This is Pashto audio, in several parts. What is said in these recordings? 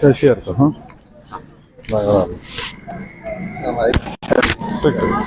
تأشيرته ها. الله يرضى. شكرا.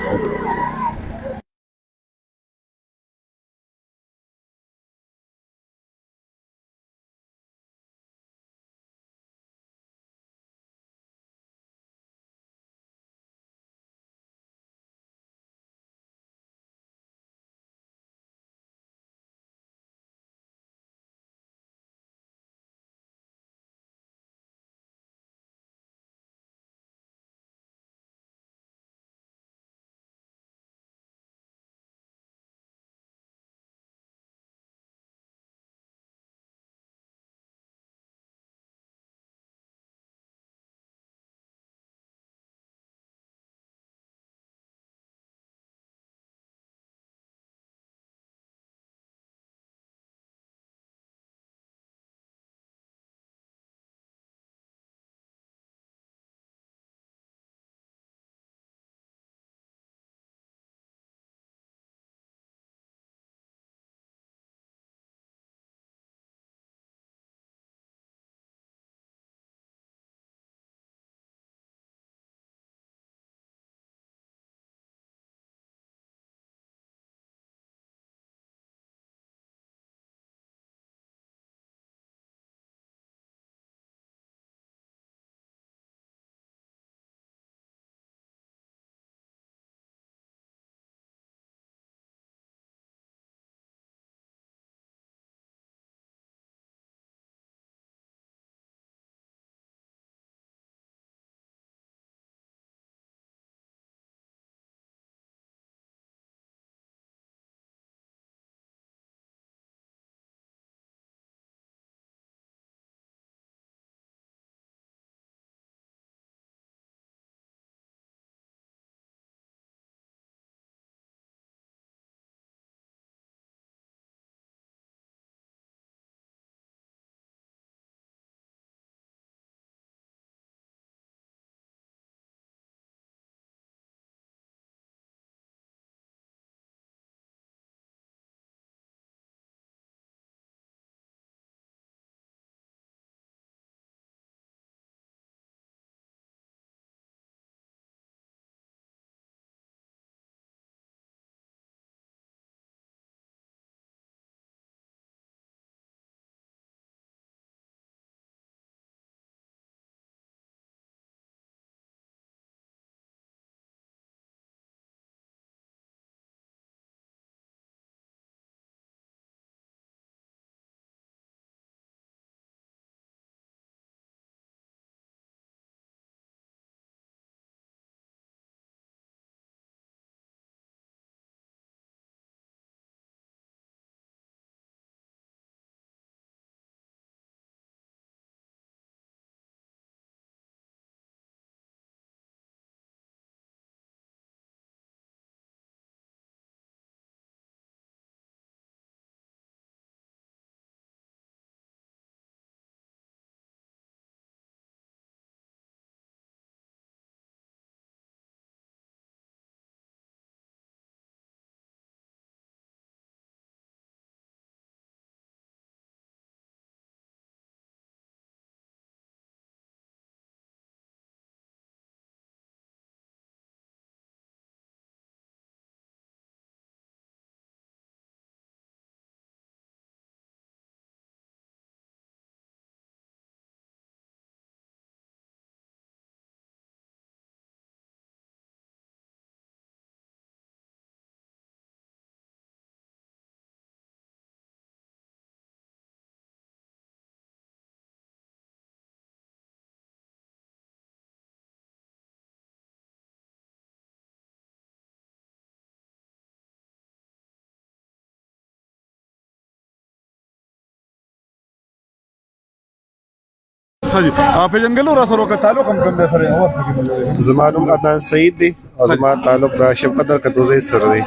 خدي په جنگلو را سره تعلق هم کوم دی سره اور پکې زما نوم عدنان سعید دی او زما تعلق د شفقت القدوزي سره دی.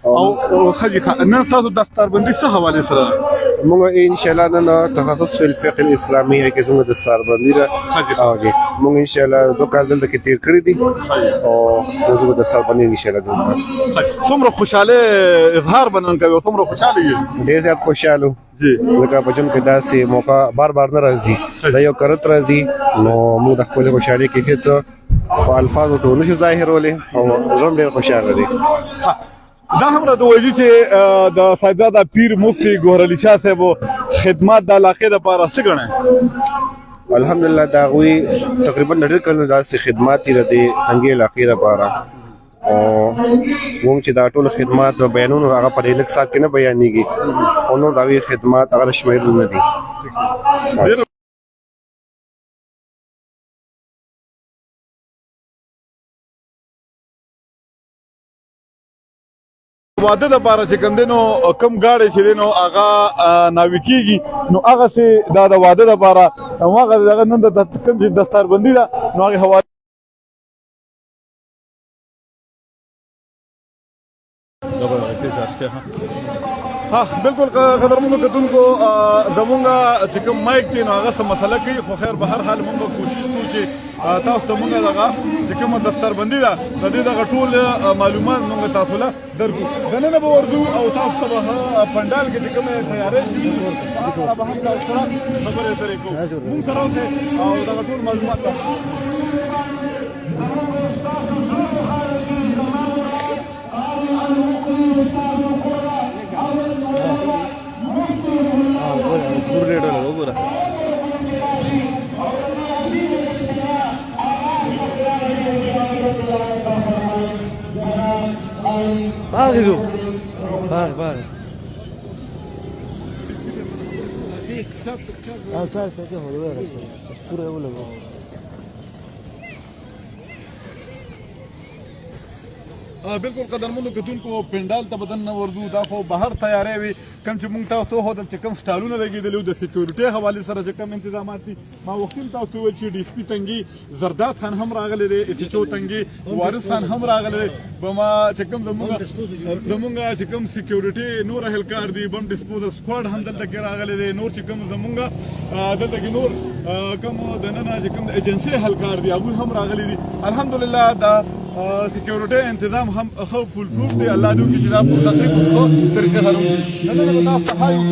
او خدي نن تاسو دفتر بندي څه حواله سره مونږ ان شاء الله نن تخصص في الفقه الاسلامي کې زموږ د سربندي ده او جی مونږ ان شاء الله دوه کال دلته کې تیر کړی دي او زموږ د سربندي ان شاء الله دلته څومره خوشاله اظهار بنن کوي څومره خوشاله یې ډېر زیات خوشاله جی لکه په جم کې داسې موقع بار بار نه راځي دا یو کرت راځي نو موږ د خپل خوشالي کیفیت په الفاظو کې نشو ظاهرولې او زم ډېر خوشاله دي دا هم را دوی چې د صاحبزاده پیر مفتی ګوهر علي شاه صاحب خدمات د علاقې لپاره څه ګڼي الحمدلله دا غوي تقریبا ډېر کله داسې خدمات لري د انګي علاقې لپاره او موږ چې دا ټول خدمات او بیانونه هغه په لیک سات کې نه بیانېږي او نور دا وی خدمات هغه شمیر نه دي واده د لپاره چې کوم دینو کم گاډي چې دینو هغه ناوي کیږي نو هغه سي دا د واده د لپاره هغه دغه نن د کم چې دستربندي ده نو هغه هوا ها بالکل قدرمنو کتونکو زمونږه چې کوم مایک دی نو هغه څه مسله کوي خو خیر به هر حال موږ کوشش کوو چې تاسو ته موږ دغه چې کومه دستربندي ده د دې دغه ټول معلومات موږ تاسو له درکو دننه به ورځو او تاسو ته به پنډال کې چې کومه تیاری شي هغه به هم تاسو سره خبرې اترې کوو موږ سره اوسئ او دغه ټول معلومات Págalo. Paga. Sí, chao. Chao, está que joder. Es puro de bola. بالکل قدرمنو کتونکو پنډال ته بدن نه ورځو دا خو بهر تیاری وي کوم چې موږ تاسو ته وښودل چې کوم سټالونه لګېدلي د سکیورټۍ حوالې سره چې کوم انتظامات دي ما وختي هم تاسو ته وویل چې ډي اس پي تنګي زرداد خان هم راغلی دی اف ایچ او تنګي وارث خان هم راغلی دی بما چې کوم زموږ چې کوم سکیورټۍ نور اهلکار دي بم ډسپوزل سکواډ هم دلته کې راغلی دی نور چې کوم زموږ دلته کې نور کوم دننه چې کوم ایجنسۍ اهلکار دي هغوی هم راغلي دي الحمدلله دا سکیورټي انتظام هم خو فول پروف دی الله دې وکړي چې دا په تقریبا ښه طریقې سره وشي نن به تاسو ته ښایو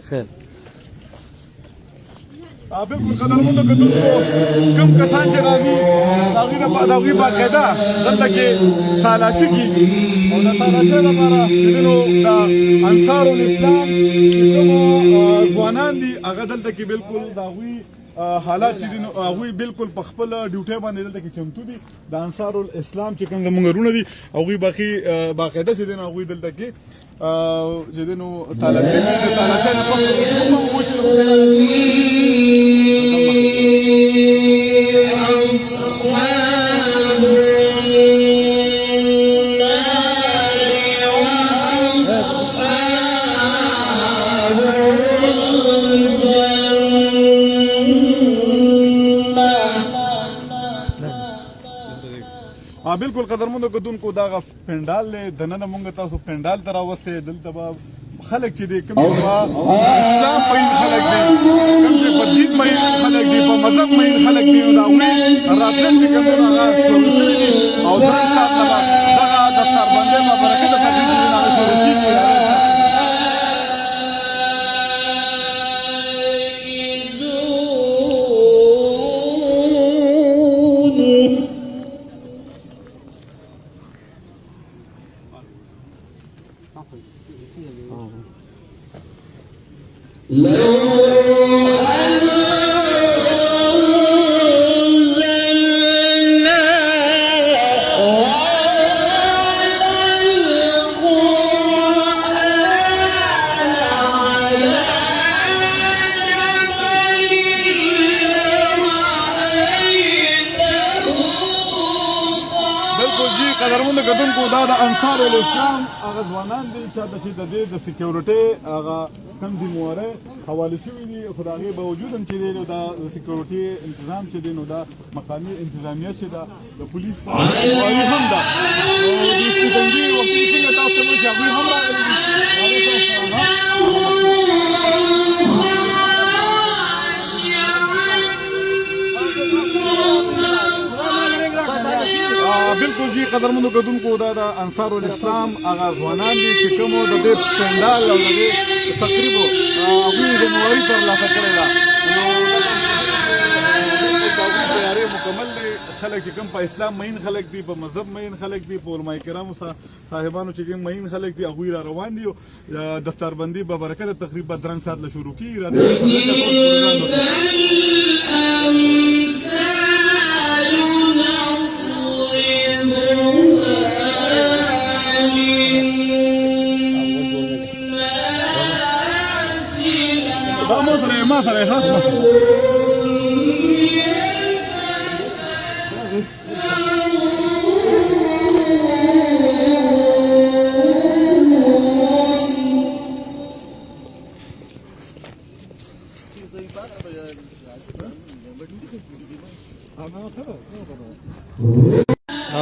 خیر بالکل قدرمنو کتونکو کوم کسان چې راځي هغوی باقاعده دلته کې تالاشي کېږي او د تالاشۍ لپاره چې دینو د انصار الاسلام چې کومو ځوانان دي هغه دلته کې بالکل د هغوی حالات چې دي نو هغوی بالکل په خپل ډیوټۍ باندې دلته کې چمتو دي د انصار الاسلام چې کوم زموږ وروڼه دي هغوی باقاعده چې دي نو هغوی دلته کې چې دي نو تالاشي کوي د تالاشۍ نه پس بالکل قدرمنو کتونکو دغه پنډال دی دننه موږ تاسو پنډال ته راوستی دلته به خلک چې دی کوم اسلام مین خلک دی کوم چې په دین مین خلک دی په مذهب مین خلک دی نو د هغوی راتلونکي کوم دی نو هغه شروع شوي دي او درېیم ساعت نه به دغه دفتربندۍ په برکت د تقریب چې دی نو هغه شروع کېږي قدرمنو کتونکو دا د انصار الاسلام هغه ځوانان دي چې د دې د سکیورټۍ هغه کم ذمهوارۍ حواله شوي دي خو د هغې باوجود هم چې دی نو دا سکیورټي انتظام چې دی نو دا مقامي انتظامیه چې ده د پولیس واري هم ده نو د سپوتنګي وختي څنګه تاسو ته چې هغوی هم راغلي دي هغې تاسو بالکل جی قدرمنو کتونکو دا د انصار الاسلام هغه ځوانان دي چې کومو د دې پنډال او د دې تقریب هغوی ذمواري ترلاسه کړې ده نو د هغوی تیاری مکمل دی خلک چې کوم په اسلام مین خلک دي په مذهب مین خلک دي په علماء کرامو صاحبانو چې کوم مین خلک دي هغوی را روان دي دستاربندي به برکت تقریب به درنګ ساعت له شروع کېږي را ما سره ها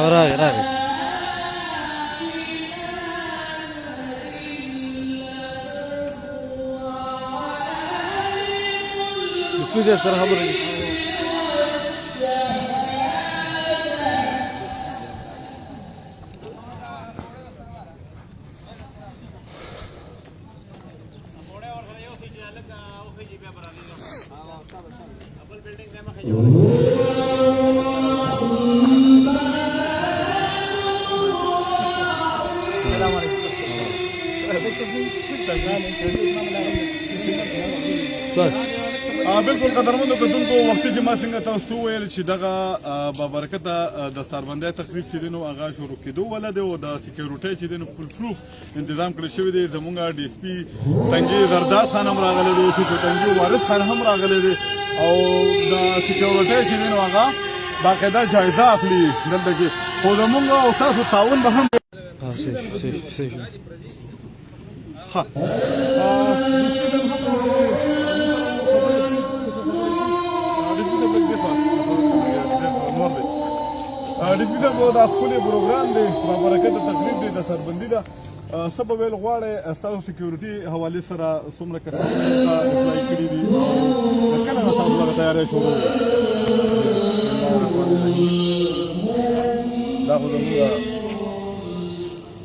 راغی بسم الله سره خبرې السلام علیکم بالکل قدرمنو کتونکو وختي چې ما څنګه تاسو ته وویل چې دغه بابرکته دستاربندۍ تقریب چې دی نو هغه شروع کېدو وله دی او د سکیورټۍ چې دی نو فل پروف انتظام کړی شوی دی زموږ ډي اس پي تنګي زرداد خان هم راغلی دی سیچو تنګي وارث خان هم راغلی دی او د سکیورټۍ چې دی نو هغه باقاعده جایزه اخلي دلته کې خو زموږ او تاسو تعاون به هم صحیح ها ډیسپي صاحب دا ښکلی پروګرام دی بابرکته تقریب دی دستاربندي ده څه به ویل غواړئ ستاسو سکیورټي حوالې سره څومره کسان دلته اپلای کړي دي کله نه ستاسو دغه تیاری شروع بسم الله الرحمن الرحیم دا خو زموږ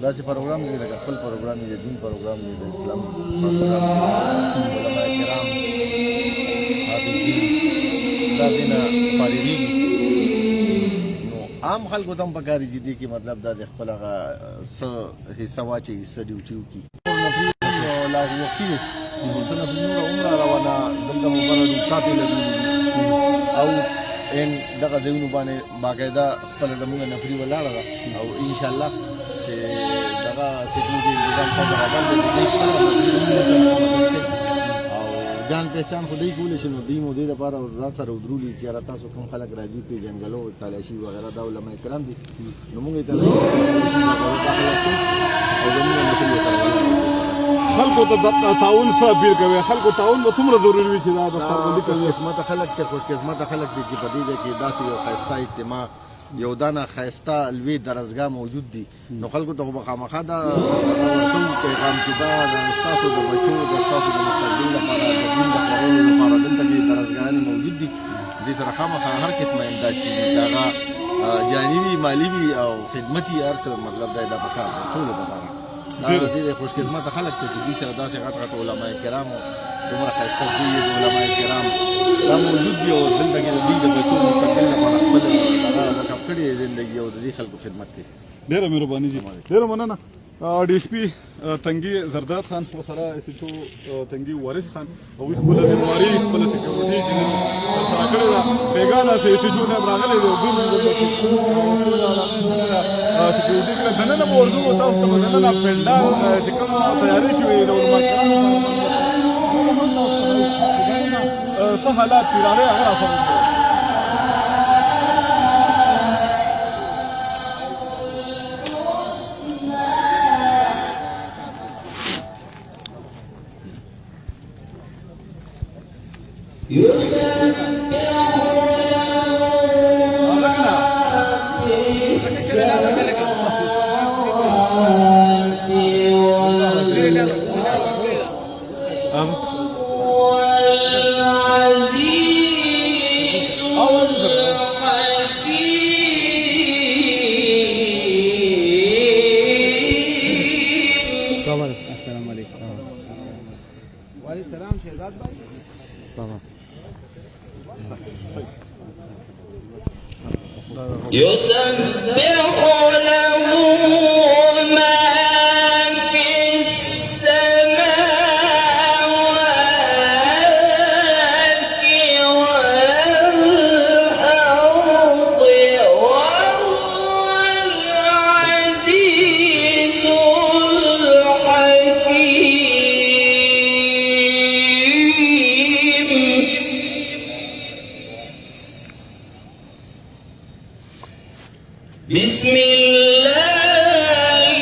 داسې پروګرام دی لکه خپل پروګرام دی د دین پروګرام دی د اسلام پروګرام دی علماء کرام حافظین دا دینه فارغېږي عام خلکو ته هم پکار دي دې کې مطلب دا د خپل هغه څه حصه واچوي څه ډیوټي وکړي لا وختي دی څه نفري نوره هم راروانه دلته مو بره ډوبټاپې لګولي دي او ان دغه ځایونو باندې باقاعده خپله زموږ نفري ولاړه ده او انشاءالله چې دغه سکیورټي انتظام ښه برابر دی د دې خپله نفري هم سره مدد کوي جان پہچان خدای کولی شي نو دوی مو دې لپاره ځان سره ودرولي چې یاره تاسو کوم خلک راځي پېژنګلو تالاشي وغیره دا علماء کرام دي نو موږ یې تالاشي او زموږ مسلې سره خلکو ته تعاون څه اپیل کوي خلکو تعاون به څومره ضروري وي چې دا دستاربندي کوي خوشقسمته خلک ته خوشقسمته خلک دي چې په دې ځای کې داسې یو ښایسته اجتماع یو دانه ښایسته لوی درزګاه موجود دي نو خلکو ته خو به خامخا دا ورکوي پیغام چې دا ستاسو د بچو د ستاسو د مستقبل لپاره د دین د خپرولو لپاره دلته کې درزګاهانې موجود دي دې سره خامخا هر قسمه امداد چې وي د هغه جاني وي مالي وي او خدمتي هر څه مطلب دی دا پکار دی ټولو دپاره دا د دې خوشقسمته خلک ته چې دوی سره داسې غټ غټ علماء کرامو دومره ښایسته دوی د علماء کرام دا موجود دي او دلته کې د دوی د بچو مستقبل لپاره خپل هغه وقف کړې زندګي او د دې خلکو خدمت کوي ډېره مهرباني جي ډېره مننه ډي اس پي تنګي زرداد خان ورسره اس ایچ او تنګي وارث خان هغوی خپله ذمواري خپله سکیورټي ترسره کړې ده بېګانه اس ایچ او صاحب راغلی دی سکیورټي کړه دننه به ورځو تاسو ته به دننه پنډال چې کوم تیاري شوې د علما کرامو څه حالات دي راغلی هغه راسره السلام عليكم. وعليكم السلام شهزاد بھائی. يسبح له ما في السماوات والأرض وهو العزيز الحكيم. بسم الله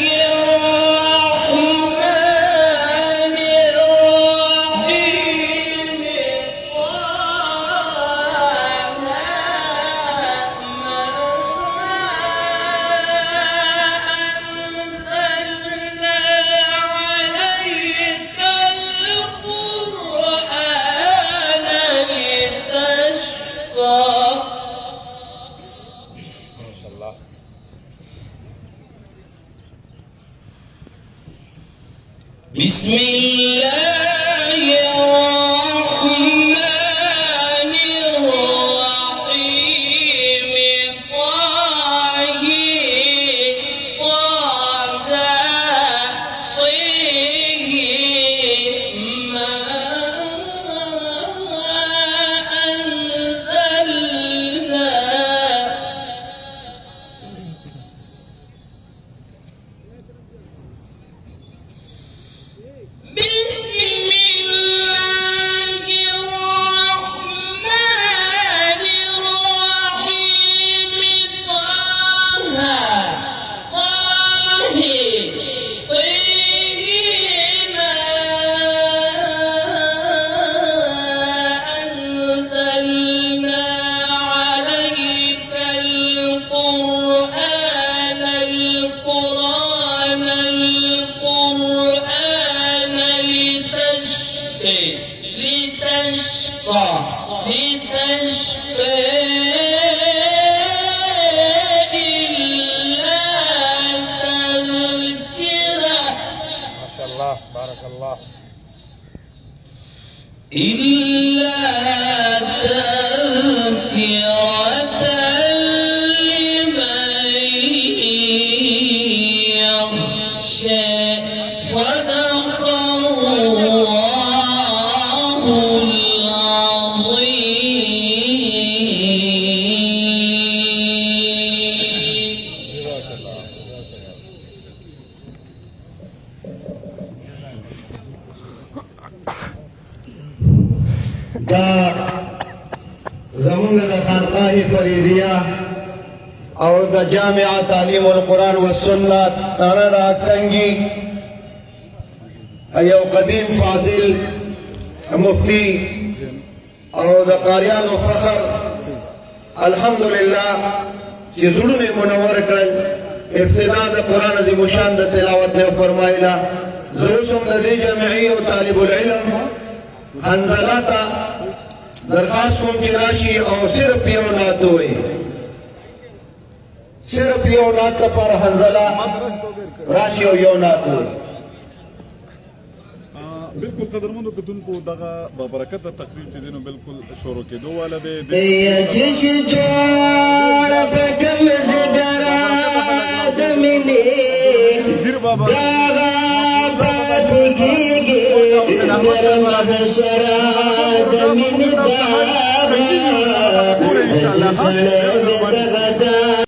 الرحمن الرحيم. طه ما أنزلنا عليك القرآن لتشقى. بسم الله الرحمن الرحيم. طه ما أنزلنا. بسم الله الرحمن الرحيم. طه ما أنزلنا عليك القرآن لتشقى إلا تذكرة. ما شاء الله بارك الله. إلا تذكرة لمن يخشى. صدق الله دا زمونږ د خانقاه فریدیه او د جامعه تعلیم القرآن والسنت تاڼه راکنګي یو قدیم فاضل مفتی او د قاریانو فخر الحمدلله چې زړونه منور کړل. ابتدا د قرآن عظیم شان د تلاوت نه فرمایله. زه اوس هم د دې جامعې او طالب العلم حنظله ته درخواست کوم چې راشي او صرف یو نعت ووایي. صرف یو نعت لپاره حنظله راشي او یو نعت ووایي. بالکل قدرمنو کتونکو دغه بابرکت تقریب چې دینو بالکل شروع کېدو والا دی. چش جوړ په کوم زګرا د مینې داغا باد کېږي درما د سرا د مینې داغا